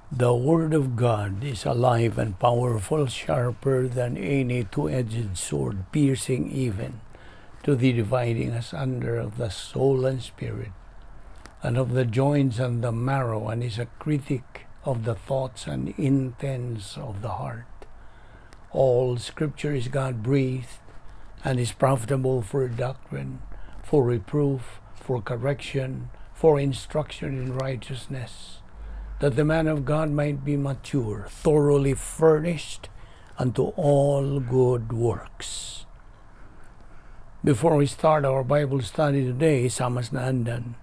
The Word of God is alive and powerful, sharper than any two-edged sword, piercing even to the dividing asunder of the soul and spirit, and of the joints and the marrow, and is a critic of the thoughts and intents of the heart. All Scripture is God-breathed, and is profitable for doctrine, for reproof, for correction, for instruction in righteousness, that the man of God might be mature, thoroughly furnished unto all good works. Before we start our Bible study today, samas na andan,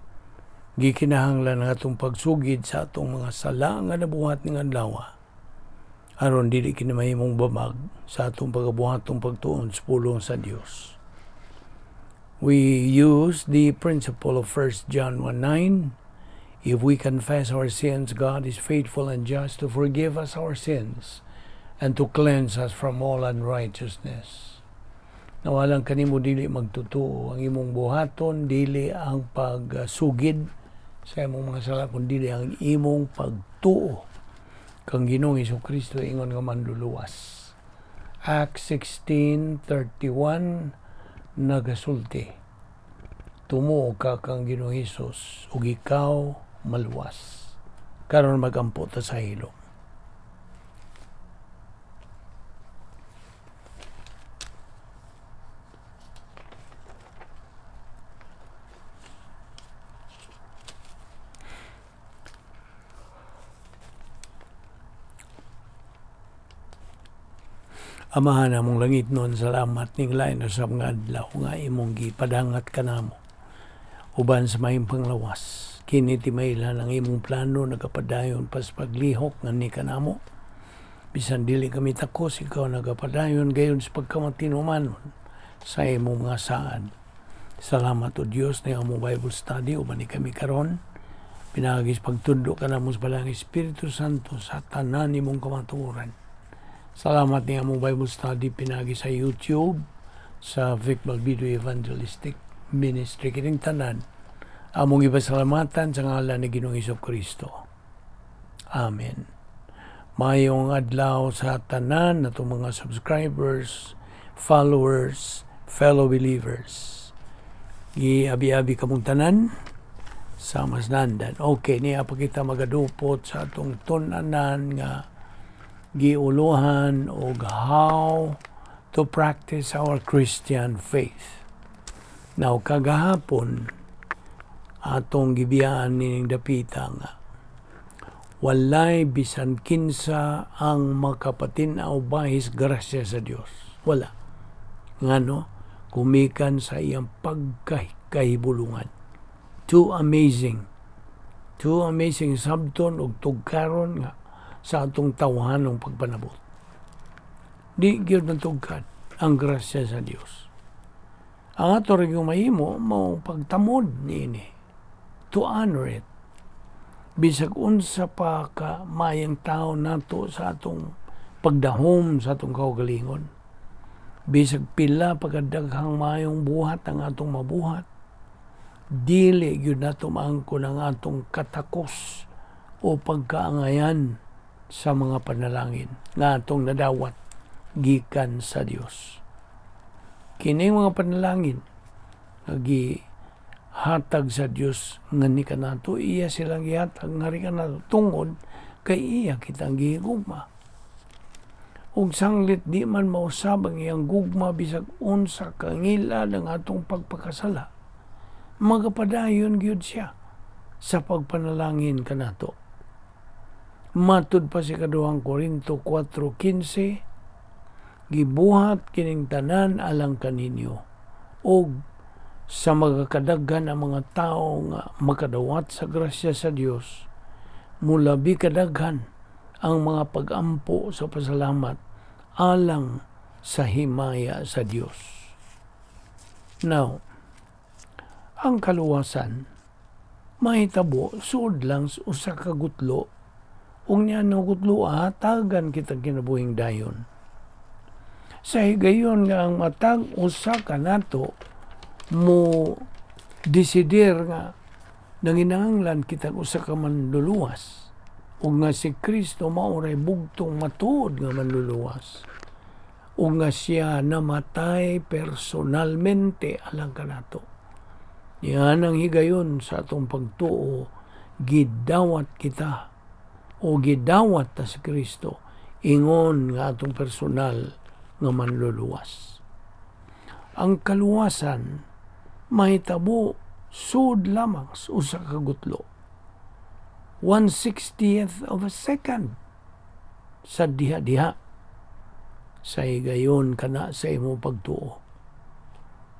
gikinahanglan nga atong pagsugid sa atong mga sala nga nabuhat ng adlaw, aron dili kinamahimong bamag sa atong pagabuhatong pagtuon sa pulong sa Dios. We use the principle of 1 John 1:9. If we confess our sins, God is faithful and just to forgive us our sins and to cleanse us from all unrighteousness. Nawalang kanimo dili magtutuo ang imong buhaton, dili ang pagsugid sa imong mga sala, kundi dili ang imong pagtuo kang Ginoong Hesukristo ingon nga manluluwas. Acts 16:31 nagasulti, tumuo ka kang Ginoong Hesus ug ikaw maluwas, karon magampo ta sa hilo. Amahan among langit noon, salamat ning lain sa mga adlaw nga imong gipadangat kanamo uban sa maayong panglawas. Kini timaylan ang imong plano nagapadayon pas paglihok nga ni kanamo. Bisan dili kami takos, ikaw nagapadayon gayon sa pagkamatinumanon sa imong mga saad. Salamat o Dios na among Bible study uban ni kami karon. Pinagis pagtundo kanamo sa balang Espiritu Santo sa tanan imong kamatuoran. Salamat ni among Bible study pinagi sa YouTube, sa Vic Balbido Evangelistic Ministry. Kining tanan, among ipasalamatan sa ngalan ni Ginoong Hesukristo. Amen. Mayong adlaw sa tanan na itong mga subscribers, followers, fellow believers. Gi-abi-abi kamong tanan, sa masnandan. Okay, niya pa kita magadupot sa itong tunanan nga giuluhan og how to practice our Christian faith. Now, kagahapon, atong gibiyaan nining dapita nga, walay bisan kinsa ang makapatinaw bahis grasya sa Dios. Wala. Ngano? Kumikan sa iyang pagkahibulungan. Too amazing. Too amazing sabton og tugkaron nga sa atong tawhanong pagpanabot. Di gyud matugkad ang grasya sa Dios. Ang ato rin yung mahimo, mo pagtamod niini. To honor it. Bisag unsa pa ka mayang tao nato sa atong pagdahom sa atong kaugalingon. Bisag pila pagkadaghang mayong buhat ang atong mabuhat. Dili gyud nato maangkon ang atong katakos o pagkaangayan sa mga panalangin nga atong nadawat gikan sa Dios. Kining mga panalangin hatag sa Dios nga ni kanato, iya silang gihatag nga ri kanato tungod kay iya kitang gihigugma. Ug sanglit di man mausab ang iyang gugma bisag unsa kangila ng atong pagpakasala, magapadayon gyud siya sa pagpanalangin kanato. Matud pa si kaduhang Korinto 4:15, gibuhat kining tanan alang kaninyo, og sa magakadaghan ang mga tao nga makadawat sa grasya sa Dios, mulabi kadaghan ang mga pag-ampo sa pasalamat alang sa himaya sa Dios. Now, ang kaluwasan mahitabo suod lang usa ka gutlo. Ug niya no gutlo tagan kitang kinabuhing dayon. Sa higayon nga ang matag usa ka nato mo desider nga nanginahanglan kitang usa ka manluluwas ug nga si Kristo maoray bugtong matuod nga manluluwas, ug nga siya namatay personalmente alang kanato. Yan ang higayon sa atong pagtuo, gidawat kita o gidawat ta si Kristo ingon nga atong personal nga manluluwas. Ang kaluwasan mahitabo sud lamang usa ka gutlo, 1/60th of a second sa diha-diha sa higayon kana sa imo pagtuo.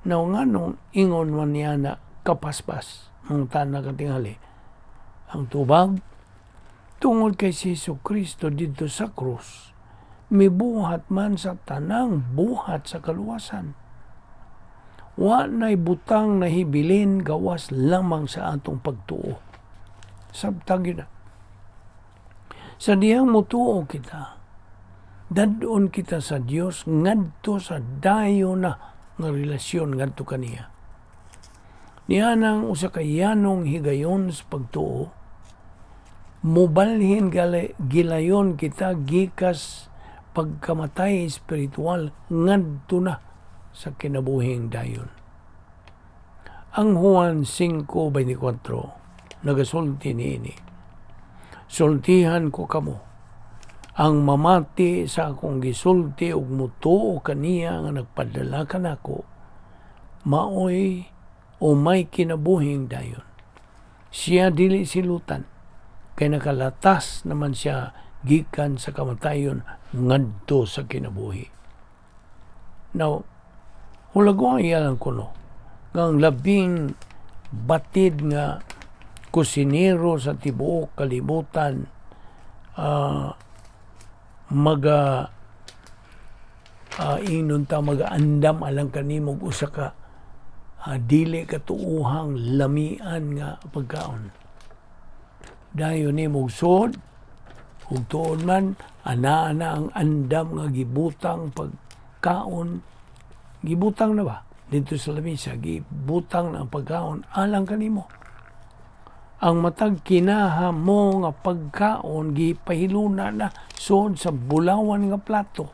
Now nganong ingon man niya na kapaspas ang tanang katingali ang tubag tungod kay si Jesucristo dito sa krus mibuhat man sa tanang buhat sa kaluwasan. Wa na'y butang na hibilin gawas lamang sa atong pagtuo. Sabtag yun na. Sa diyang mutuo kita, dadon kita sa Dios ngadto sa dayo na nga relasyon ngadto kaniya. Niya nang usa ka yanong higayon sa pagtuo, mubalhin gilayon kita gikas pagkamatay espiritual ngadto na sa kinabuhing dayon. Ang Juan 5:24 nagasulti niini, sultihan ko kamo, ang mamati sa akong gisulti ug mutuo kaniya nga nagpadala kanako, maoy o may kinabuhing dayon. Siya dili silutan, kay nakalatas naman siya gikan sa kamatayon ngadto sa kinabuhi. Now, hulagwa iyalang kuno, ang labing batid nga kusinero sa tibuok kalibutan mag-andam alang kanimog usa ka dili katuuhang lamian nga pagkaon. Dayon ni mugsod ug tuod man ana ang andam nga gibutang pagkaon, gibutang na ba dito sa lamisa, gibutang na ang pagkaon alang kanimo. Ang matag kinaha mo nga pagkaon gipahiluna na sud sa bulawan nga plato,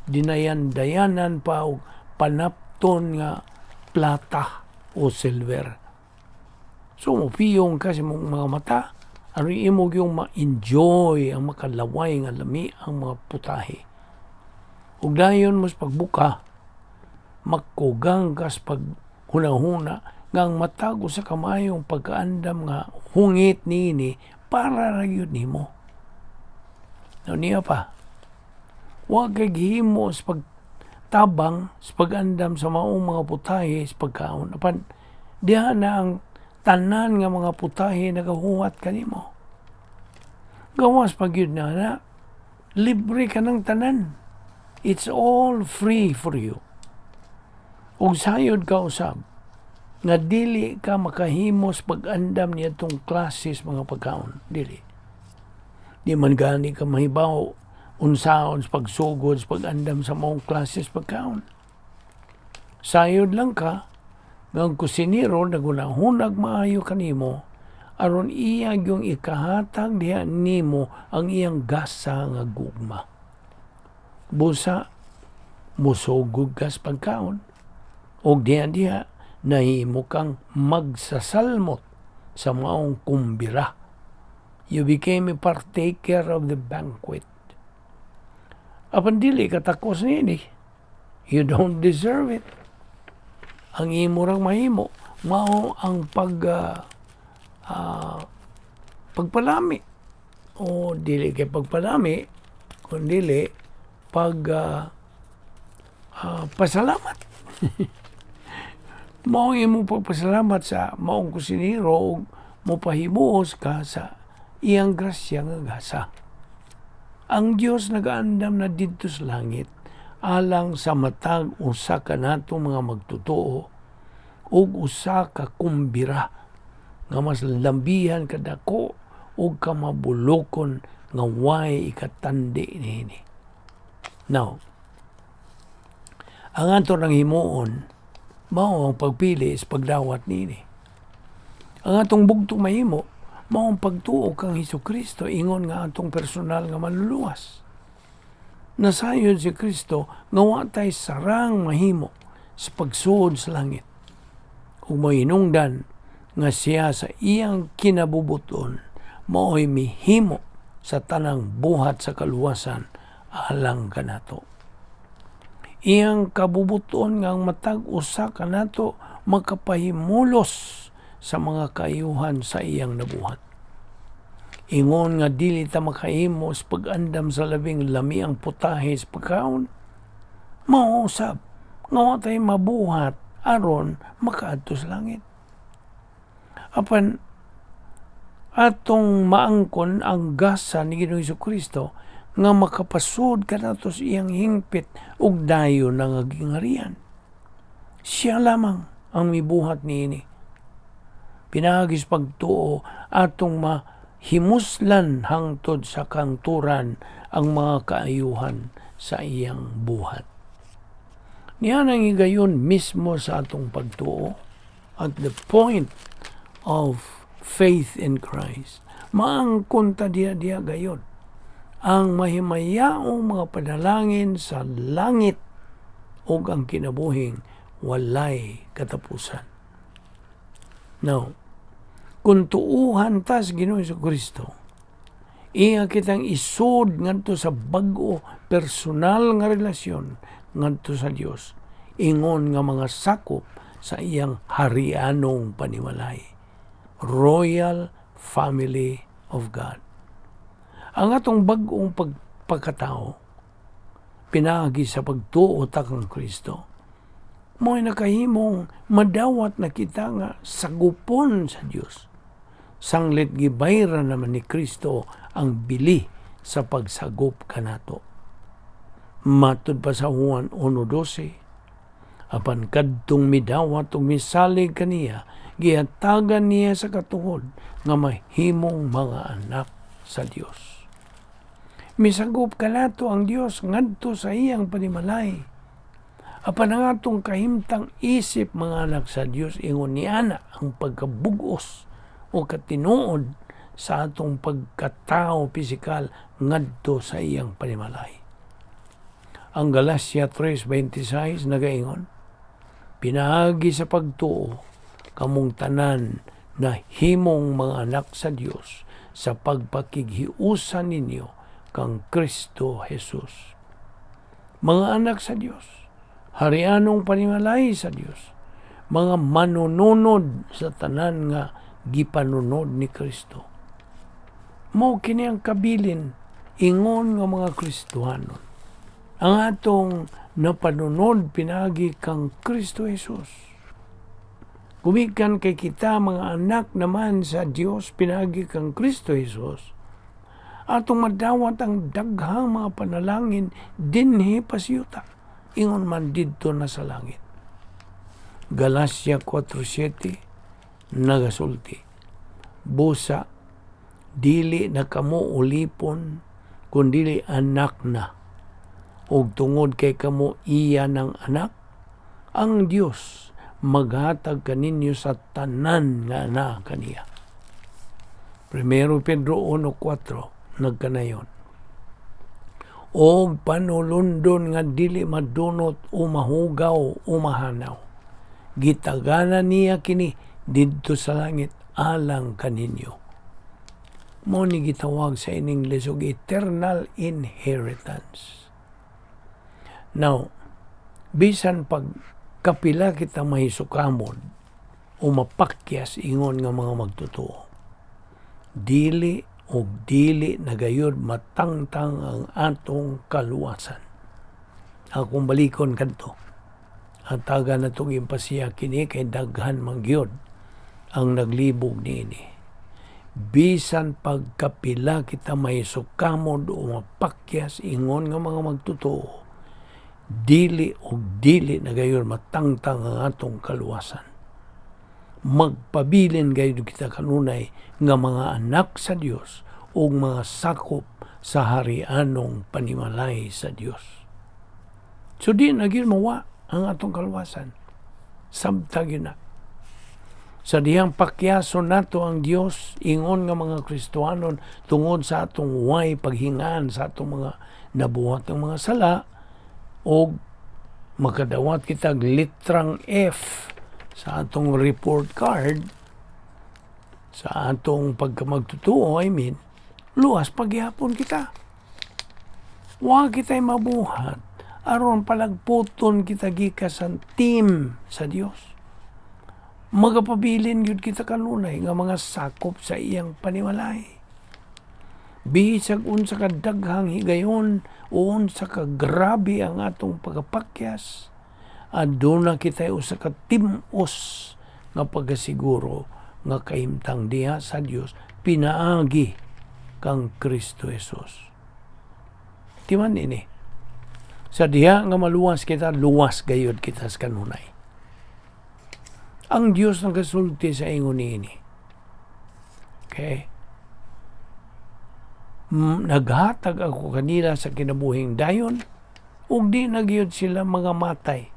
dinayan-dayanan pa og panapton nga plata o silver. So mupiyong kasi mong mga mata aron imo yung ma-enjoy ang makalaway nga lami ang mga putahe. Ug dayon mas pagbuka magkugang kas pag hunahuna ngang matago sa kamayong pagkaandam nga hungit niini para ra gyud nimo. Niya pa, wa kay gihimo sa pagtabang sa pag-andam sa maong mga putahe sa pagkaon. Apan diha na ang tanan nga mga putahe nagahuwat kanimo. Gawas pag yun na, libre ka ng tanan. It's all free for you. Ug sayod ka usab nga dili ka makahimos pag-andam niya itong klases mga pagkaon. Dili. Di man gani ka mahibaw unsaon sa pagsugod sa pag-andam sa mga klases pagkaon. Sayod lang ka ng kusinero nagunahunag maayo kanimo aron iya yung ikahatag diha nimo ang iyang gasa nga gugma. Busa musugod kas pagkaon og diha nahimo kang magsasalmot sa maong kumbira. You became a partaker of the banquet. Apan dili katakos niini. You don't deserve it. Ang imo rang mahimo mao ang pagpalami. O dili kay pagpalami, kundi pasalamat. Mao imo pagpasalamat sa maong kusinero ug mopahimuos ka sa iyang grasya nga gasa. Ang Dios nagaandam na didto sa langit alang sa matag usa ka nato mga magtotoo ug usa ka kumbira nga mas lambihan kadako ug kamabulokon nga way ikatandi niini. Now, ang ato nang himuon mao ang pagpili sa pagdawat niini. Ang atong bugtong mahimo maong pagtuo kang Hesukristo, ingon nga atong personal nga manluluwas. Nasayod si Kristo nga wa tay sarang mahimo sa pagsuod sa langit. Ug moinungdan nga siya sa iyang kinabubuton mao'y mihimo sa tanang buhat sa kaluwasan alang kanato. Iyang kabubuton nga matag usa kanato makapahimulos sa mga kaayuhan sa iyang nabuhat. Ingon nga dili ta makahimo sa pag-andam sa labing lamiang putahe sa pagkaon, mausab nga wa tay mabuhat aron makaadto sa langit. Apan atong maangkon ang gasa ni Ginoong Hesukristo nga makapasud kanato sa iyang hingpit ug dayon nga gingharian. Siya lamang ang mibuhat niini. Pinagis pagtuo atong mahimuslan hangtod sa kangturan ang mga kaayuhan sa iyang buhat. Niya nang igayon mismo sa atong pagtuo at the point of faith in Christ. Maangkon ta diya gayon ang mahimayaong mga panalangin sa langit ug ang kinabuhing walay katapusan. Now, kung tuuhan ta sa Ginoong Hesukristo, iya kitang isud ngadto sa bag-o personal nga relasyon ngadto sa Dios, ingon nga mga sakop sa iyang harianong panimalay. Royal Family of God. Ang atong bag-ong pagkatao, pinaagi sa pagtuo ta kang Kristo, mo'y nakahimong madawat na kita nga sagupon sa Dios. Sanglit gibayra naman ni Kristo ang bili sa pagsagop kanato. Matud pa sa Juan 1:12, apan kadtong midawat ug misalig kaniya, gihatagan niya sa katuhod nga mahimong mga anak sa Dios. Misagop kanato ang Dios ngadto sa iyang panimalay. Apan ang atong kahimtang isip mga anak sa Dios, ingon ni ana ang pagkabugos o katinuod sa atong pagkatao pisikal ngadto sa iyang panimalay. Ang Galacia 3:26 nagaingon, pinaagi sa pagtuo kamong tanan na himong mga anak sa Dios sa pagpakighiusa ninyo kang Kristo Jesus. Mga anak sa Dios, harianong panimalay sa Dios, mga manununod sa tanan nga gipanunod ni Kristo. Mao kini ang kabilin ingon nga mga Kristohanon. Ang atong napanunod pinagi kang Kristo Jesus. Gumikan kay kita mga anak naman sa Dios pinagi kang Kristo Jesus. Atong madawat ang daghang mga panalangin dinhi pasiyuta, ingon man didto na sa langit. Galacia 4:7 nagasulti, busa dili na kamo ulipon kundili anak na, ug tungod kay kamo iya ng anak, ang Dios maghatag kaninyo sa tanan nga anak kaniya. 1 Pedro 1:4 nagkanayon, o panulundon nga dili madunot o mahugaw o mahanaw, gitagana niya kini didto sa langit alang kaninyo. Mo ni gitawag sa in English og eternal inheritance. Now, bisan pag kapila kita mahisukamon o mapakyas ingon nga mga magtotoo, dili nagayod matangtang ang atong kaluwasan. Akong balikon kadto, ang taga na itong impasiya kini kay daghan mangyod ang naglibog niini. Bisan pagkapila kita may sukamod o mapakyas ingon nga mga magtotoo, dili nagayod matangtang ang atong kaluwasan. Magpabilin gayud kita kanunay nga mga anak sa Dios ug mga sakop sa harianong panimalay sa Dios. So di na gyud mawa ang atong kaluwasan. Sabtag yun na. Sa dihang pakyason nato ang Dios ingon nga mga Kristiyanon tungod sa atong way paghingaan sa atong mga nabuhat ng mga sala, o makadawat kitag litrang F sa atong report card sa atong pagkamagtutuo, luwas pagyapon kita. Wa kita'y mabuhat aron palagputon kita gikas team sa Dios. Magapabilin yun kita kanunay nga mga sakop sa iyang panimalay. Bisag unsa ka daghang higayon o unsa ka grabe ang atong pagapakyas, aduna kita usa ka timos nga pagasiguro nga kahimtang diha sa Dios pinaagi kang Kristo Jesus. Timan ini. Sa diha nga maluwas kita, luwas gayud kita sa kanunay. Ang Diyos nagasulti sa ingon niini. Okay? Naghatag ako kanila sa kinabuhing dayon, ug di nagyud sila mga matay,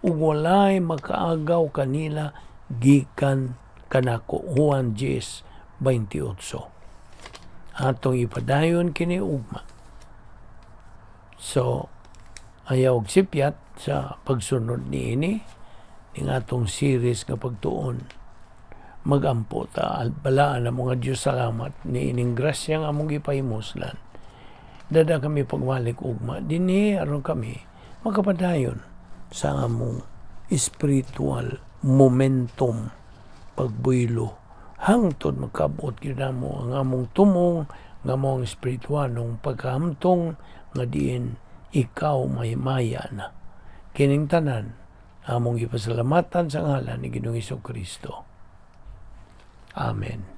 ug walay makaagaw kanila gikan kanako. Juan 10:28. Atong ipadayon kini ugma. So, ayaw sipyat sa pagsunod niini ning atong series nga pagtuon. Magampo ta, balaan na mga Diyos, salamat ni ining grasya nga among gipahimoslan. Dada kami pagwalik ugma dinhi aron kami makapadayon sa among spiritual momentum pagbuylo hangtod makabot gyud namo ang among tumong nga among spiritualong pagkahamtong nga diin ikaw may maya na. Kining tanan among ipasalamatan sa ngalan ni Ginoong Hesukristo. Amen.